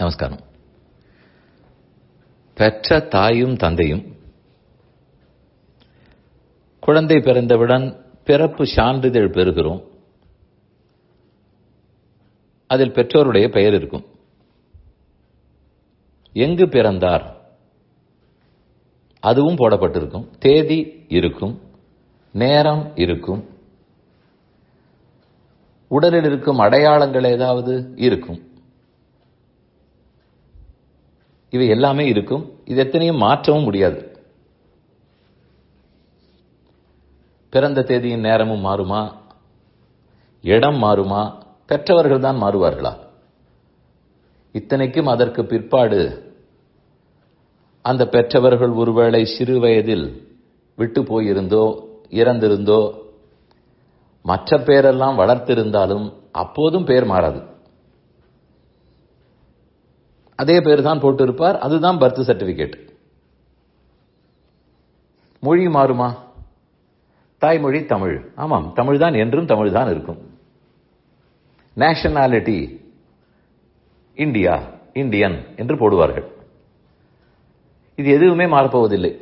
நமஸ்காரம். பெற்ற தாயும் தந்தையும் குழந்தை பிறந்தவுடன் பிறப்பு சான்றிதழ் பெறுகிறோம். அதில் பெற்றோருடைய பெயர் இருக்கும். எங்கு பிறந்தார் அதுவும் போடப்பட்டிருக்கும். தேதி இருக்கும், நேரம் இருக்கும், உடலில் இருக்கும் அடையாளங்கள் ஏதாவது இருக்கும். இவை எல்லாமே இருக்கும். இது எத்தனையும் மாற்றவும் முடியாது. பிறந்த தேதியின் நேரமும் மாறுமா? இடம் மாறுமா? பெற்றவர்கள் தான் மாறுவார்களா? இத்தனைக்கும் அதற்கு பிற்பாடு அந்த பெற்றவர்கள் ஒருவேளை சிறு வயதில் விட்டு போயிருந்தோ இறந்திருந்தோ மற்ற பேரெல்லாம் வளர்த்திருந்தாலும் அப்போதும் பெயர் மாறாது. அதே பேர் தான் போட்டு இருப்பார். அதுதான் பர்த் சர்டிபிகேட். மொழி மாறுமா? தாய்மொழி தமிழ். ஆமாம், தமிழ் தான் என்றும் தமிழ் தான் இருக்கும். நேஷனாலிட்டி இந்தியா, இந்தியன் என்று போடுவார்கள். இது எதுவுமே மாறப்போவதில்லை.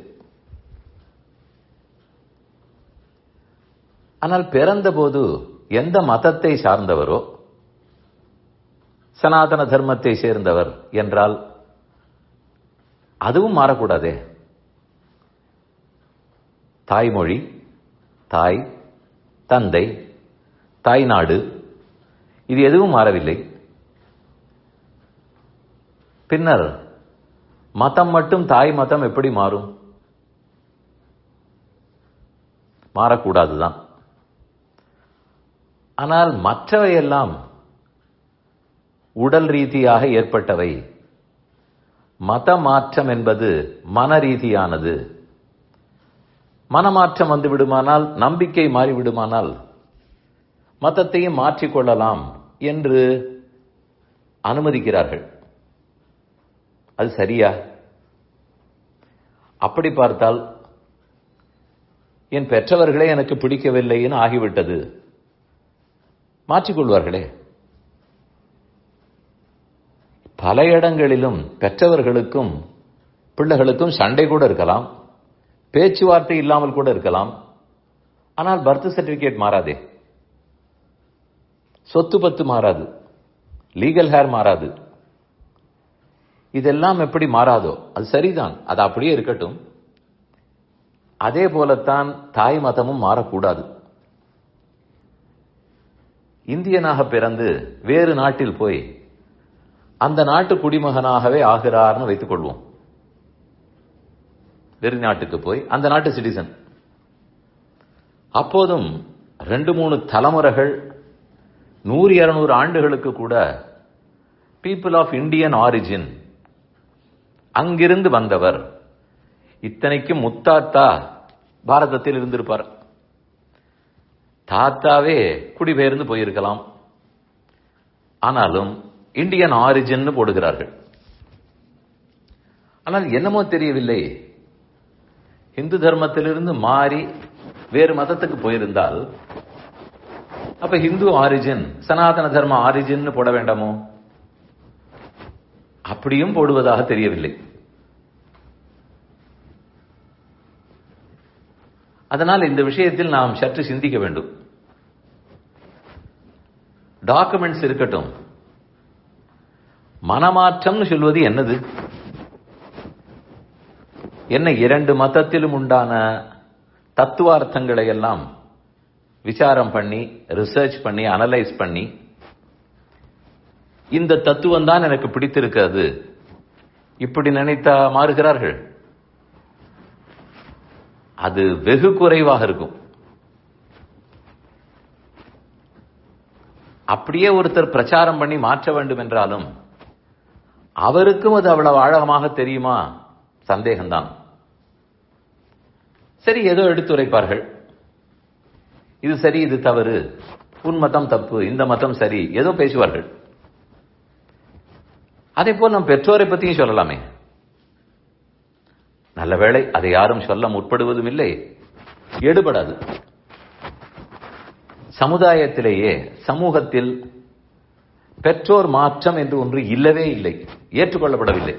ஆனால் பிறந்தபோது எந்த மதத்தை சார்ந்தவரோ, சனாதன தர்மத்தை சேர்ந்தவர் என்றால் அதுவும் மாறக்கூடாதே. தாய்மொழி, தாய், தந்தை, தாய்நாடு, இது எதுவும் மாறவில்லை. பின்னர் மதம் மட்டும் தாய் மதம் எப்படி மாறும்? மாறக்கூடாதுதான். ஆனால் மற்றவையெல்லாம் உடல் ரீதியாக ஏற்பட்டவை. மத மாற்றம் என்பது மன ரீதியானது. மனமாற்றம் வந்து விடுமானால், நம்பிக்கை மாறிவிடுமானால் மதத்தையும் மாற்றிக்கொள்ளலாம் என்று அனுமதிக்கிறார்கள். அது சரியா? அப்படி பார்த்தால் என் பெற்றவர்களே எனக்கு பிடிக்கவில்லைன்னு ஆகிவிட்டது, மாற்றிக்கொள்வார்களே. பல இடங்களிலும் பெற்றவர்களுக்கும் பிள்ளைகளுக்கும் சண்டை கூட இருக்கலாம், பேச்சுவார்த்தை இல்லாமல் கூட இருக்கலாம். ஆனால் பர்த் சர்டிபிகேட் மாறாதே, சொத்து பத்து மாறாது, லீகல் ஹேர் மாறாது. இதெல்லாம் எப்படி மாறாதோ அது சரிதான், அது அப்படியே இருக்கட்டும். அதே போலத்தான் தாய் மதமும் மாறக்கூடாது. இந்தியனாக பிறந்து வேறு நாட்டில் போய் அந்த நாட்டு குடிமகனாகவே ஆகிறார்னு வைத்துக் கொள்வோம். வேறு நாட்டுக்கு போய் அந்த நாட்டு சிட்டிசன். அப்போதும் 2-3 தலைமுறைகள், 100-200 ஆண்டுகளுக்கு கூட பீப்புள் ஆஃப் இந்தியன் ஆரிஜின், அங்கிருந்து வந்தவர். இத்தனைக்கும் முத்தாத்தா பாரதத்தில் இருந்திருப்பார், தாத்தாவே குடிபெயர்ந்து போயிருக்கலாம். ஆனாலும் இந்தியன் ஆரிஜின் போடுகிறார்கள். ஆனால் என்னமோ தெரியவில்லை, இந்து தர்மத்திலிருந்து மாறி வேறு மதத்துக்கு போயிருந்தால் அப்ப ஹிந்து ஆரிஜின், சனாதன தர்ம ஆரிஜின் போட வேண்டாமோ? அப்படியும் போடுவதாக தெரியவில்லை. அதனால் இந்த விஷயத்தில் நாம் சற்று சிந்திக்க வேண்டும். டாக்குமெண்ட்ஸ் இருக்கட்டும், மனமாற்றம் சொல்வது என்னது? என்ன 2 மதத்திலும் உண்டான தத்துவார்த்தங்களை எல்லாம் விசாரம் பண்ணி, ரிசர்ச் பண்ணி, அனலைஸ் பண்ணி, இந்த தத்துவம் தான் எனக்கு பிடித்திருக்கிறது இப்படி நினைத்தா மாறுகிறார்கள்? அது வெகு குறைவாக இருக்கும். அப்படியே ஒருத்தர் பிரச்சாரம் பண்ணி மாற்ற வேண்டும் என்றாலும் அவருக்கும் அது அவ்வளவு ஆழமாக தெரியுமா? சந்தேகம்தான். சரி, ஏதோ எடுத்துரைப்பார்கள். இது சரி, இது தவறு, உன் மதம் தப்பு, இந்த மதம் சரி, ஏதோ பேசுவார்கள். அதே போல் நம் பெற்றோரை பற்றியும் சொல்லலாமே. நல்ல வேளை அதை யாரும் சொல்ல முற்படுவதும் இல்லை, எடுபடாது. சமுதாயத்திலேயே, சமூகத்தில் பெற்றோர் மாற்றம் என்று ஒன்று இல்லவே இல்லை, ஏற்றுக்கொள்ளப்படவில்லை.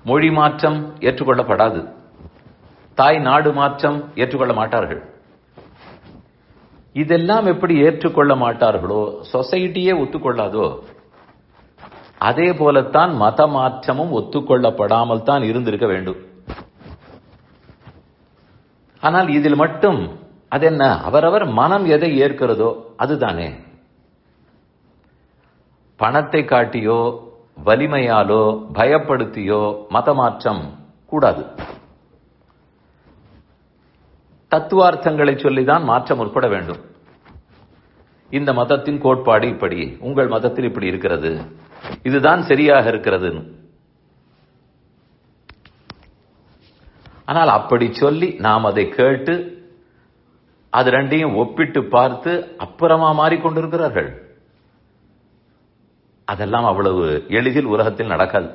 மொழி மாற்றம் ஏற்றுக்கொள்ளப்படாது, தாய் நாடு மாற்றம் ஏற்றுக்கொள்ள மாட்டார்கள். இதெல்லாம் எப்படி ஏற்றுக்கொள்ள மாட்டார்களோ, சொசைட்டியே ஒத்துக்கொள்ளாதோ, அதே போலத்தான் மத மாற்றமும் ஒத்துக்கொள்ளப்படாமல் தான் இருந்திருக்க வேண்டும். ஆனால் இதில் மட்டும் அதென்ன, அவரவர் மனம் எதை ஏற்கிறதோ அதுதானே. பணத்தை காட்டியோ வலிமையாலோ பயப்படுத்தியோ மதமாற்றம் கூடாது. தத்துவார்த்தங்களை சொல்லிதான் மாற்றம் உட்பட வேண்டும். இந்த மதத்தின் கோட்பாடு இப்படி, உங்கள் மதத்தில் இப்படி இருக்கிறது, இதுதான் சரியாக இருக்கிறது. ஆனால் அப்படி சொல்லி நாம் அதை கேட்டு அது ரெண்டையும் ஒப்பிட்டு பார்த்து அப்புறமா மாறிக்கொண்டிருக்கிறார்கள். அதெல்லாம் அவ்வளவு எளிதில் உலகத்தில் நடக்காது.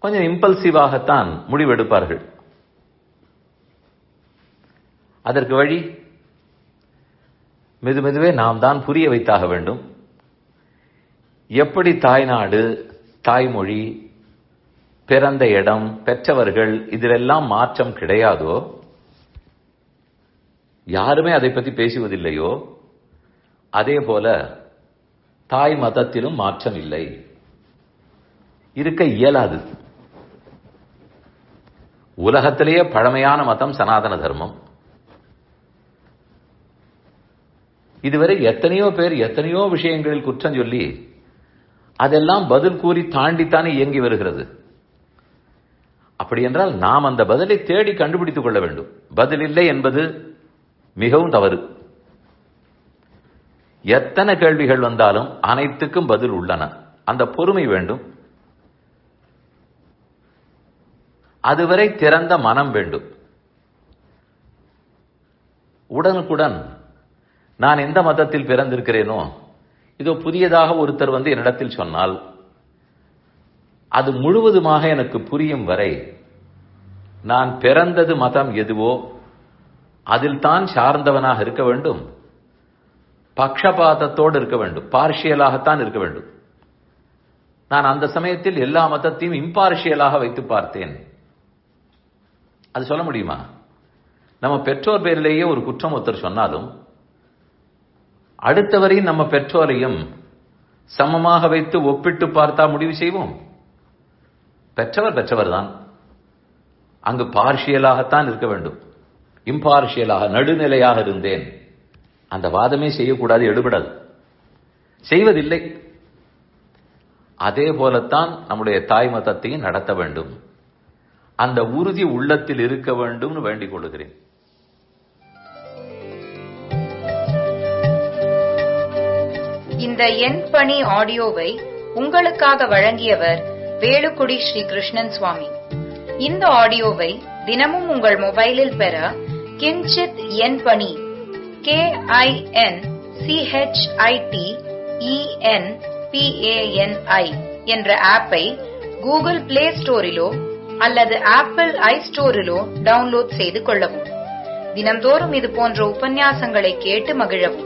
கொஞ்சம் இம்பல்சிவாகத்தான் முடிவெடுப்பார்கள். அதற்கு வழி மெதுமெதுவே நாம் தான் புரிய வைத்தாக வேண்டும். எப்படி தாய்நாடு, தாய்மொழி, பிறந்த இடம், பெற்றவர்கள், இதிலெல்லாம் மாற்றம் கிடையாதோ, யாருமே அதை பற்றி பேசுவதில்லையோ, அதே போல தாய் மதத்திலும் மாற்றம் இல்லை, இருக்க இயலாது. உலகத்திலேயே பழமையான மதம் சனாதன தர்மம். இதுவரை எத்தனையோ பேர் எத்தனையோ விஷயங்களில் குற்றம் சொல்லி அதெல்லாம் பதில் கூறி தாண்டித்தானே இயங்கி வருகிறது. அப்படி என்றால் நாம் அந்த பதிலை தேடி கண்டுபிடித்துக் கொள்ள வேண்டும். பதில் இல்லை என்பது மிகவும் தவறு. எத்தனை கேள்விகள் வந்தாலும் அனைத்துக்கும் பதில் உள்ளன. அந்த பொறுமை வேண்டும். அதுவரை திறந்த மனம் வேண்டும். உடனுக்குடன் நான் எந்த மதத்தில் பிறந்திருக்கிறேனோ, இதோ புதியதாக ஒருத்தர் வந்து என்னிடத்தில் சொன்னால் அது முழுவதுமாக எனக்கு புரியும் வரை நான் பிறந்தது மதம் எதுவோ அதில் தான் சார்ந்தவனாக இருக்க வேண்டும். பக்ஷபாதத்தோடு இருக்க வேண்டும், பார்ஷியலாகத்தான் இருக்க வேண்டும். நான் அந்த சமயத்தில் எல்லா மதத்தையும் இம்பார்ஷியலாக வைத்து பார்த்தேன். அது சொல்ல முடியுமா? நம்ம பெற்றோர் பேரிலேயே ஒரு குற்றம் ஒருத்தர் சொன்னாலும் அடுத்தவரையும் நம்ம பெற்றோரையும் சமமாக வைத்து ஒப்பிட்டு பார்த்தா முடிவு செய்வோம். பெற்றவர் பெற்றவர் தான், அங்கு பார்ஷியலாகத்தான் இருக்க வேண்டும். இம்பார்ஷியலாக, நடுநிலையாக இருந்தேன், அந்த வாதமே செய்யக்கூடாது, எடுபடாது, செய்வதில்லை. அதே போலத்தான் நம்முடைய தாய் மதத்தையும் நடத்த வேண்டும். அந்த உறுதி உள்ளத்தில் இருக்க வேண்டும் வேண்டிக் கொள்கிறேன். இந்த என் பணி ஆடியோவை உங்களுக்காக வழங்கியவர் வேலுக்குடி ஸ்ரீ கிருஷ்ணன் சுவாமி. இந்த ஆடியோவை தினமும் உங்கள் மொபைலில் பெற கிஞ்சித் என் பணி KINCHITENPANI என்ற ஆப்பை கூகுள் பிளே ஸ்டோரிலோ அல்லது ஆப்பிள் ஐஸ்டோரிலோ டவுன்லோட் செய்து கொள்ளவும். தினம்தோறும் இது போன்ற உபன்யாசங்களை கேட்டு மகிழவும்.